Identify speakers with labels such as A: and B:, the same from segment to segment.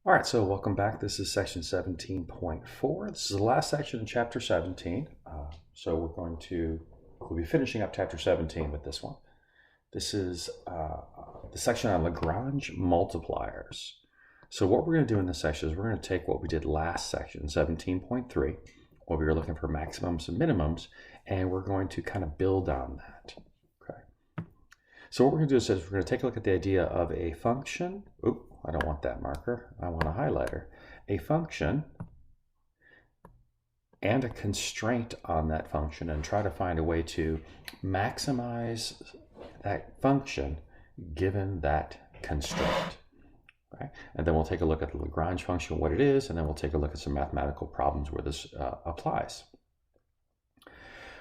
A: All right, so welcome back. This is section 17.4. This is the last section in chapter 17. We'll be finishing up chapter 17 with this one. This is the section on Lagrange multipliers. So what we're going to do in this section is we're going to take what we did last section, 17.3, where we were looking for maximums and minimums, and we're going to kind of build on that. Okay. So what we're going to do is we're going to take a look at the idea of a function. Oop, I don't want that marker. I want a highlighter. A function and a constraint on that function, and try to find a way to maximize that function given that constraint. Okay? And then we'll take a look at the Lagrange function, what it is, and then we'll take a look at some mathematical problems where this applies.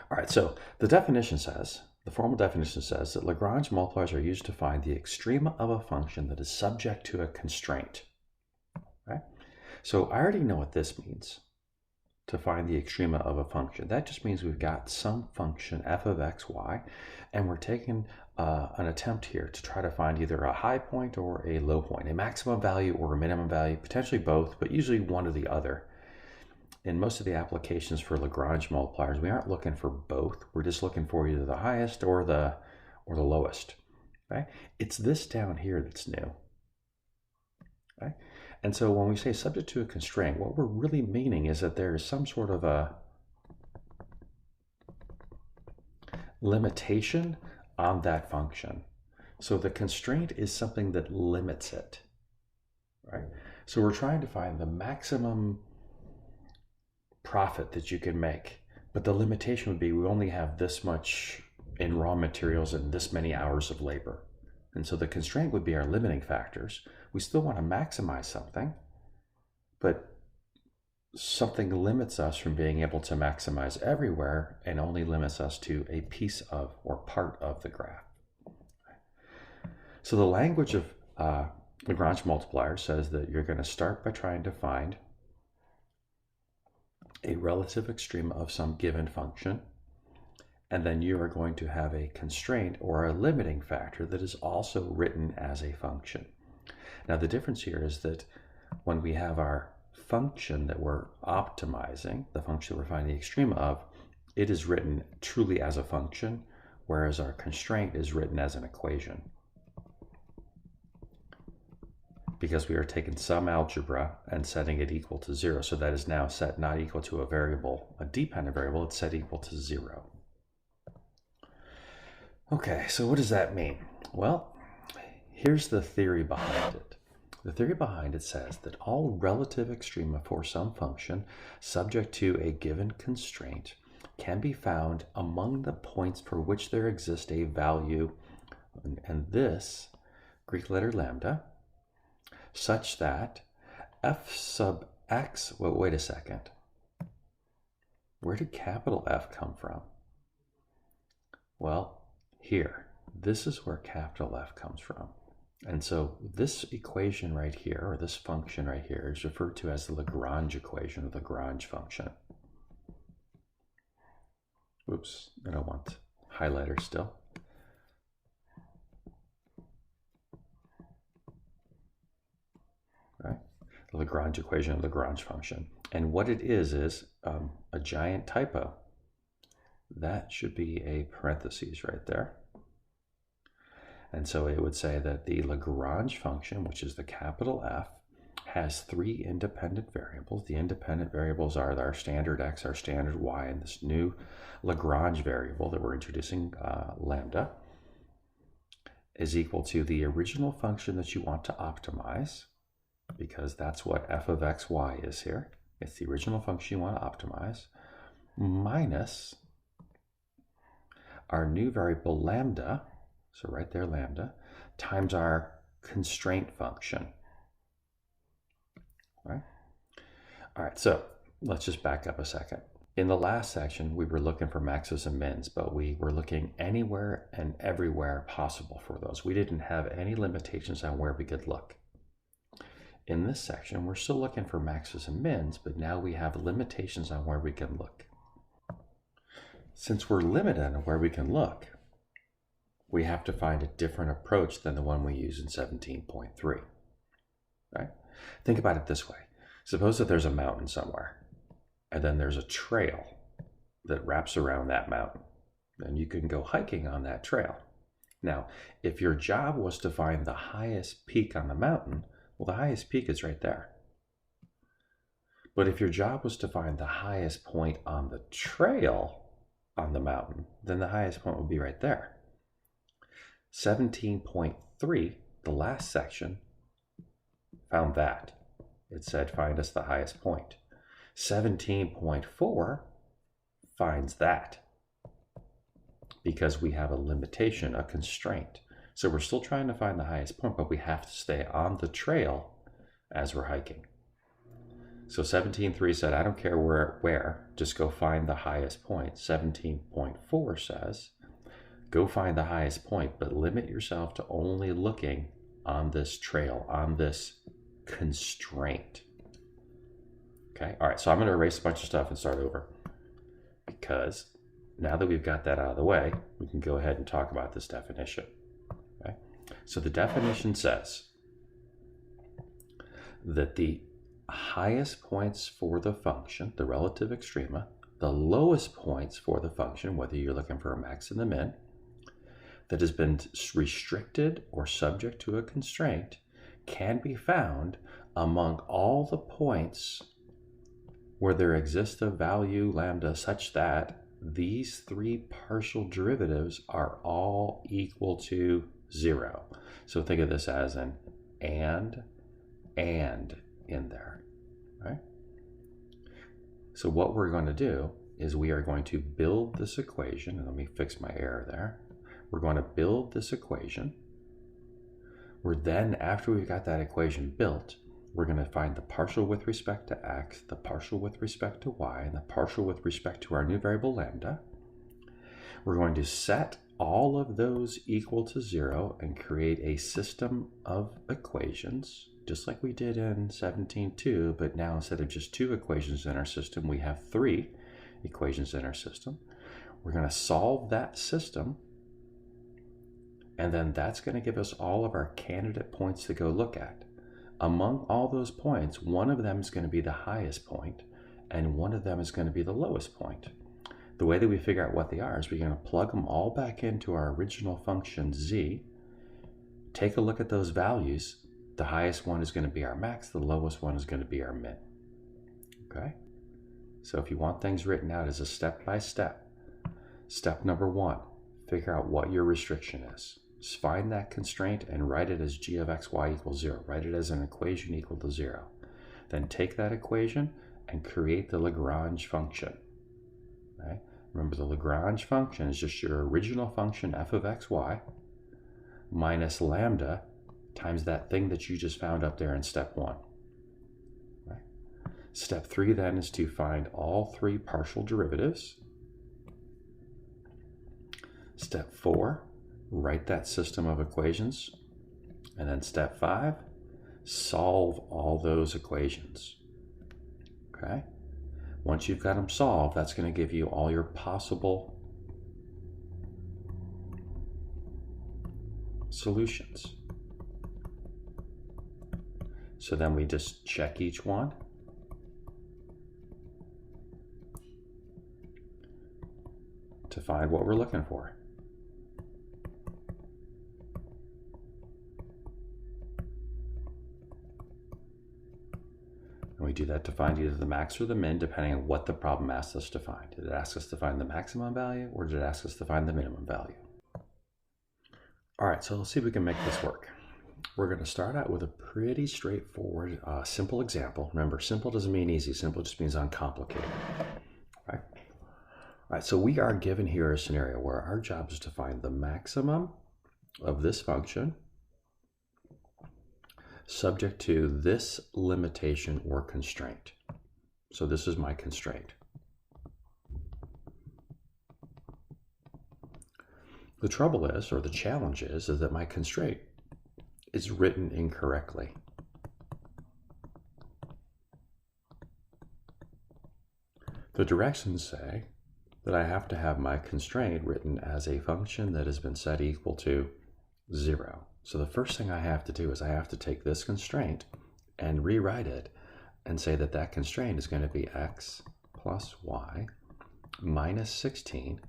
A: All right, so the formal definition says that Lagrange multipliers are used to find the extrema of a function that is subject to a constraint. Okay? So I already know what this means, to find the extrema of a function. That just means we've got some function f of x, y, and we're taking an attempt here to try to find either a high point or a low point, a maximum value or a minimum value, potentially both, but usually one or the other. In most of the applications for Lagrange multipliers, we aren't looking for both. We're just looking for either the highest or the lowest. Okay? It's this down here that's new. Okay? And so when we say subject to a constraint, what we're really meaning is that there is some sort of a limitation on that function. So the constraint is something that limits it. Right? So we're trying to find the maximum profit that you can make, but the limitation would be we only have this much in raw materials and this many hours of labor. And so the constraint would be our limiting factors. We still want to maximize something, but something limits us from being able to maximize everywhere and only limits us to a piece of or part of the graph. So the language of Lagrange multiplier says that you're going to start by trying to find a relative extrema of some given function, and then you are going to have a constraint or a limiting factor that is also written as a function. Now the difference here is that when we have our function that we're optimizing, the function that we're finding the extrema of, it is written truly as a function, whereas our constraint is written as an equation. Because we are taking some algebra and setting it equal to 0. So that is now set not equal to a variable, a dependent variable, it's set equal to 0. Okay, so what does that mean? Well, here's the theory behind it. The theory behind it says that all relative extrema for some function subject to a given constraint can be found among the points for which there exists a value, and this Greek letter lambda, such that f sub x, well, wait a second. Where did capital F come from? Well, here, this is where capital F comes from. And so this equation right here, or this function right here, is referred to as the Lagrange equation, or the Lagrange function. Oops, I don't want highlighter still. Right? The Lagrange equation of the Lagrange function. And what it is a giant typo. That should be a parentheses right there. And so it would say that the Lagrange function, which is the capital F, has 3 independent variables. The independent variables are our standard x, our standard y, and this new Lagrange variable that we're introducing, lambda, is equal to the original function that you want to optimize, because that's what f of x, y is here. It's the original function you want to optimize, minus our new variable lambda, so right there lambda, times our constraint function. Right? All right, so let's just back up a second. In the last section, we were looking for maxes and mins, but we were looking anywhere and everywhere possible for those. We didn't have any limitations on where we could look. In this section, we're still looking for maxes and mins, but now we have limitations on where we can look. Since we're limited on where we can look, we have to find a different approach than the one we use in 17.3. Right? Think about it this way. Suppose that there's a mountain somewhere, and then there's a trail that wraps around that mountain, and you can go hiking on that trail. Now, if your job was to find the highest peak on the mountain, well, the highest peak is right there. But if your job was to find the highest point on the trail on the mountain, then the highest point would be right there. 17.3, the last section, found that. It said, find us the highest point. 17.4 finds that because we have a limitation, a constraint. So we're still trying to find the highest point, but we have to stay on the trail as we're hiking. So 17.3 said, I don't care where, just go find the highest point. 17.4 says, go find the highest point, but limit yourself to only looking on this trail, on this constraint. Okay, all right, so I'm going to erase a bunch of stuff and start over, because now that we've got that out of the way, we can go ahead and talk about this definition. Okay, so the definition says that the highest points for the function, the relative extrema, the lowest points for the function, whether you're looking for a max and the min, that has been restricted or subject to a constraint, can be found among all the points where there exists a value lambda such that these three partial derivatives are all equal to 0. So think of this as an and in there, right? So what we're going to do is we are going to build this equation, and let me fix my error there. We're going to build this equation. We're then, after we've got that equation built, we're going to find the partial with respect to x, the partial with respect to y, and the partial with respect to our new variable lambda. We're going to set all of those equal to 0 and create a system of equations, just like we did in 17.2, but now instead of just 2 equations in our system, we have 3 equations in our system. We're going to solve that system, and then that's going to give us all of our candidate points to go look at. Among all those points, one of them is going to be the highest point, and one of them is going to be the lowest point. The way that we figure out what they are is we're going to plug them all back into our original function z, take a look at those values. The highest one is going to be our max, the lowest one is going to be our min. Okay? So if you want things written out as a step-by-step, step number 1, figure out what your restriction is. Just find that constraint and write it as g of xy equals 0. Write it as an equation equal to 0. Then take that equation and create the Lagrange function. Okay? Remember, the Lagrange function is just your original function f of xy minus lambda times that thing that you just found up there in step 1. Right? Step 3 then is to find all 3 partial derivatives. Step 4, write that system of equations. And then step 5, solve all those equations. Okay? Once you've got them solved, that's going to give you all your possible solutions. So then we just check each one. To find what we're looking for. And we do that to find either the max or the min, depending on what the problem asks us to find. Did it ask us to find the maximum value, or did it ask us to find the minimum value? All right, so let's see if we can make this work. We're going to start out with a pretty straightforward, simple example. Remember, simple doesn't mean easy. Simple just means uncomplicated. Right? All right, so we are given here a scenario where our job is to find the maximum of this function subject to this limitation or constraint. So this is my constraint. The trouble is, or the challenge is that my constraint is written incorrectly. The directions say that I have to have my constraint written as a function that has been set equal to 0. So the first thing I have to do is I have to take this constraint and rewrite it and say that that constraint is going to be x plus y minus 16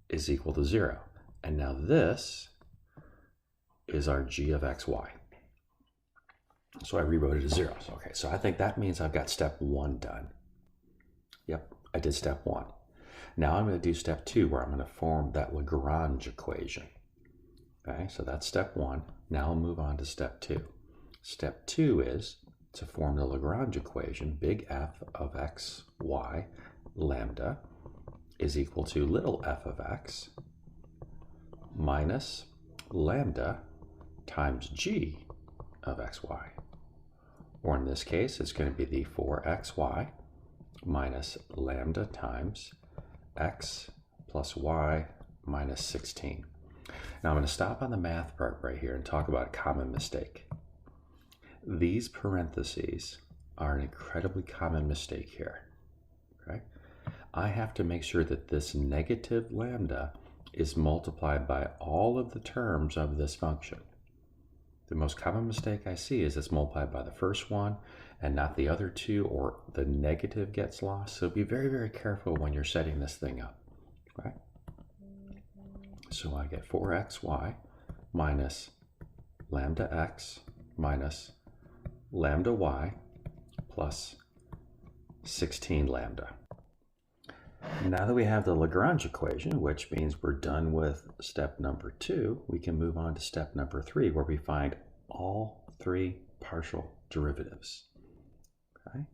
A: is equal to 0. And now this is our g of xy. So I rewrote it as 0. Okay, so I think that means I've got step 1 done. Yep, I did step 1. Now I'm going to do step 2, where I'm going to form that Lagrange equation. Okay, so that's step 1. Now I'll move on to step 2. Step 2 is to form the Lagrange equation, big F of x, y, lambda is equal to little f of x minus lambda times g of xy. Or in this case, it's going to be the 4xy minus lambda times x plus y minus 16. Now I'm going to stop on the math part right here and talk about a common mistake. These parentheses are an incredibly common mistake here. Okay? I have to make sure that this negative lambda is multiplied by all of the terms of this function. The most common mistake I see is it's multiplied by the first one and not the other two, or the negative gets lost. So be very, very careful when you're setting this thing up. Right? So I get 4xy minus lambda x minus lambda y plus 16 lambda. Now that we have the Lagrange equation, which means we're done with step number 2, we can move on to step number 3, where we find all 3 partial derivatives. Okay?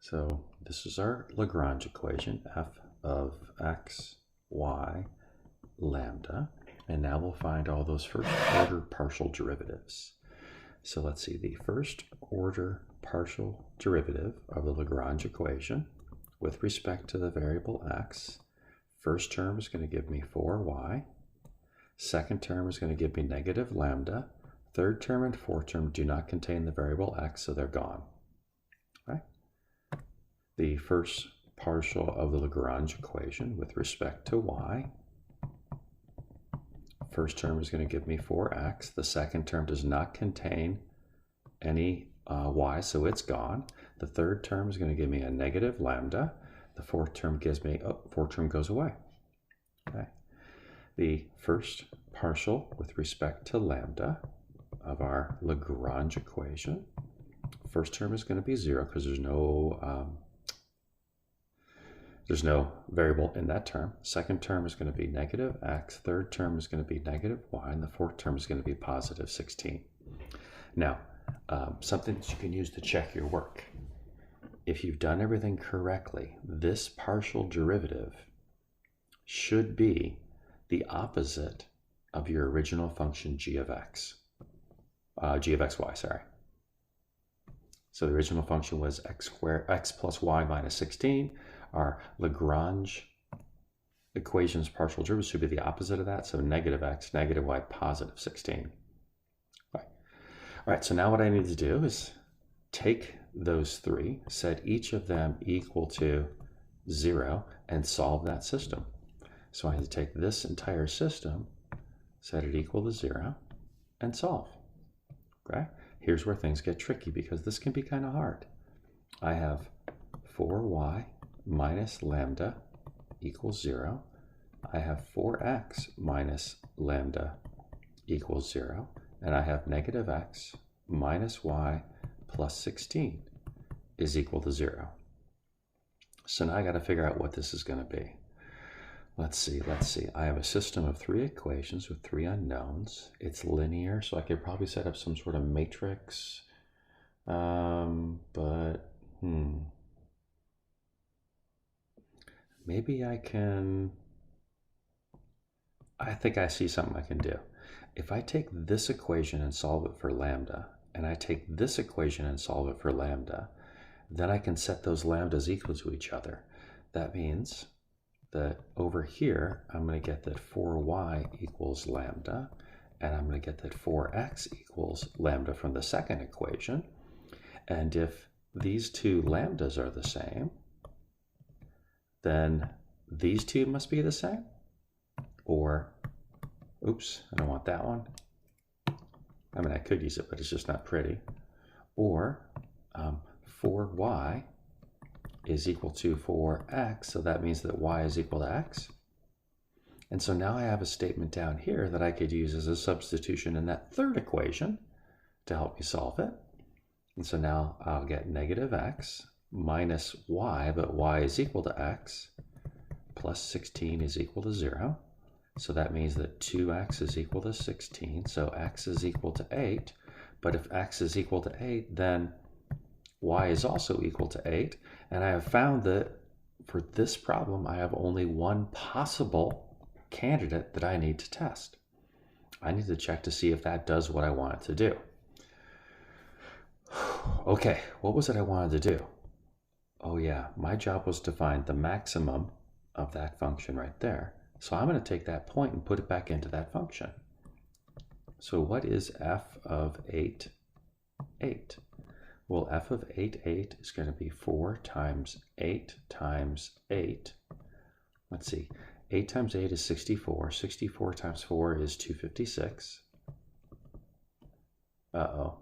A: So this is our Lagrange equation, f of x, y, lambda, and now we'll find all those first order partial derivatives. So let's see, the first order partial derivative of the Lagrange equation with respect to the variable x, first term is going to give me 4y, second term is going to give me negative lambda, third term and fourth term do not contain the variable x, so they're gone. Okay? The first partial of the Lagrange equation with respect to y, first term is going to give me 4x, the second term does not contain any y, so it's gone. The third term is going to give me a negative lambda. The fourth term gives me, fourth term goes away. Okay. The first partial with respect to lambda of our Lagrange equation, first term is going to be 0 because there's no variable in that term. Second term is going to be negative x, third term is going to be negative y, and the fourth term is going to be positive 16. Now, something that you can use to check your work. If you've done everything correctly, this partial derivative should be the opposite of your original function g of xy, sorry. So the original function was x plus y minus 16. Our Lagrange equation's partial derivative should be the opposite of that, so negative x, negative y, positive 16. All right, so now what I need to do is take those 3, set each of them equal to 0, and solve that system. So I need to take this entire system, set it equal to 0, and solve. Okay? Here's where things get tricky, because this can be kind of hard. I have 4y minus lambda equals 0. I have 4x minus lambda equals 0. And I have negative x minus y plus 16 is equal to 0. So now I got to figure out what this is going to be. Let's see. I have a system of 3 equations with 3 unknowns. It's linear, so I could probably set up some sort of matrix. Maybe I can... I think I see something I can do. If I take this equation and solve it for lambda, and I take this equation and solve it for lambda, then I can set those lambdas equal to each other. That means that over here, I'm going to get that 4y equals lambda, and I'm going to get that 4x equals lambda from the second equation. And if these two lambdas are the same, then these two must be the same. Or, oops, I don't want that one. I mean, I could use it, but it's just not pretty. or 4y is equal to 4x, so that means that y is equal to x. And so now I have a statement down here that I could use as a substitution in that third equation to help me solve it. And so now I'll get negative x minus y, but y is equal to x, plus 16 is equal to 0. So that means that 2x is equal to 16, so x is equal to 8. But if x is equal to 8, then y is also equal to 8. And I have found that for this problem, I have only one possible candidate that I need to test. I need to check to see if that does what I want it to do. Okay, what was it I wanted to do? Oh yeah, my job was to find the maximum of that function right there. So I'm going to take that point and put it back into that function. So what is f of 8, 8? Well, f of 8, 8 is going to be 4 times 8 times 8. Let's see. 8 times 8 is 64. 64 times 4 is 256. Uh-oh.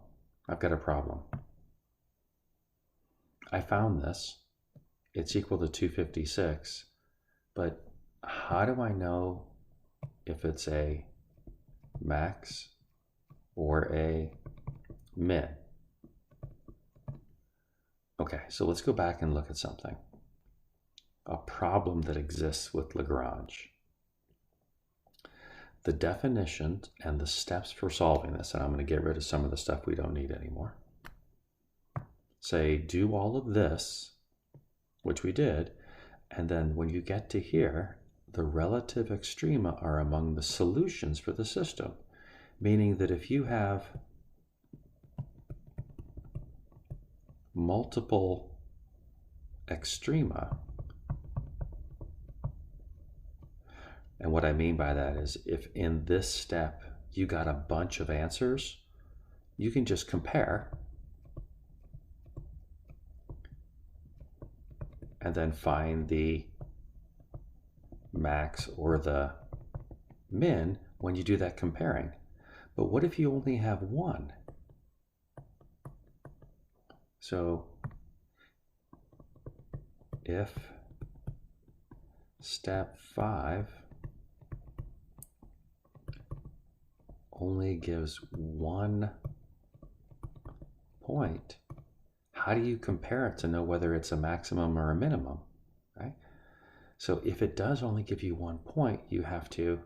A: I've got a problem. I found this. It's equal to 256. But how do I know if it's a max or a min? Okay, so let's go back and look at something. A problem that exists with Lagrange. The definition and the steps for solving this, and I'm going to get rid of some of the stuff we don't need anymore. Say, do all of this, which we did, and then when you get to here, the relative extrema are among the solutions for the system, meaning that if you have multiple extrema, and what I mean by that is if in this step you got a bunch of answers, you can just compare and then find the max or the min when you do that comparing. But what if you only have one? So if step 5 only gives 1 point, how do you compare it to know whether it's a maximum or a minimum, right? So if it does only give you 1 point, you have to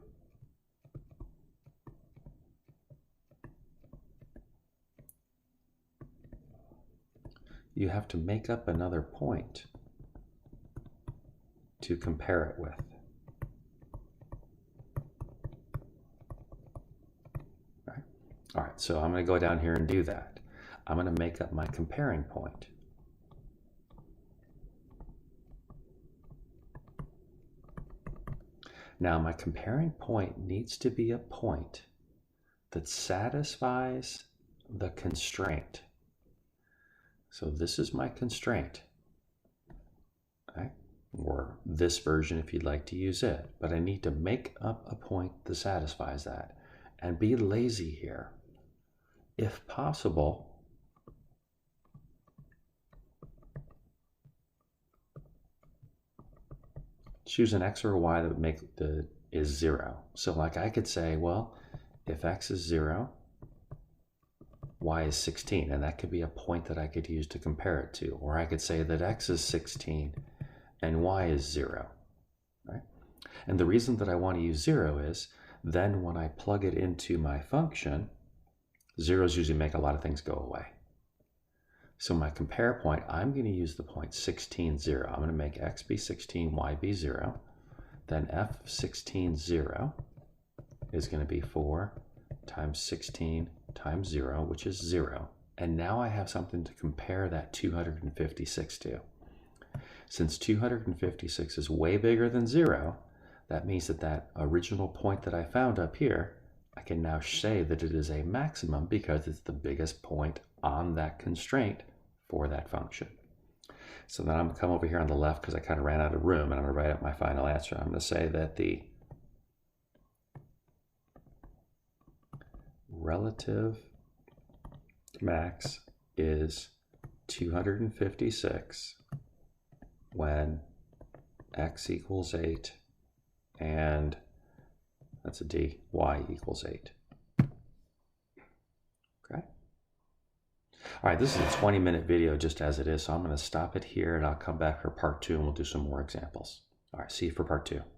A: make up another point to compare it with. Right? All right, so I'm going to go down here and do that. I'm going to make up my comparing point. Now my comparing point needs to be a point that satisfies the constraint. So this is my constraint, right? Or this version if you'd like to use it. But I need to make up a point that satisfies that and be lazy here. If possible, choose an x or a y that is 0. So like I could say, well, if x is 0, y is 16, and that could be a point that I could use to compare it to. Or I could say that x is 16 and y is 0, right? And the reason that I want to use 0 is then when I plug it into my function, zeros usually make a lot of things go away. So my compare point, I'm going to use the point 16, 0. I'm going to make x be 16, y be 0. Then f of 16, 0 is going to be 4 times 16 times 0, which is 0. And now I have something to compare that 256 to. Since 256 is way bigger than 0, that means that that original point that I found up here, I can now say that it is a maximum because it's the biggest point on that constraint for that function. So then I'm going to come over here on the left because I kind of ran out of room, and I'm going to write up my final answer. I'm going to say that the relative max is 256 when x equals 8 and that's a D, y equals 8. Okay. All right, this is a 20-minute video just as it is, so I'm going to stop it here and I'll come back for part 2 and we'll do some more examples. All right, see you for part 2.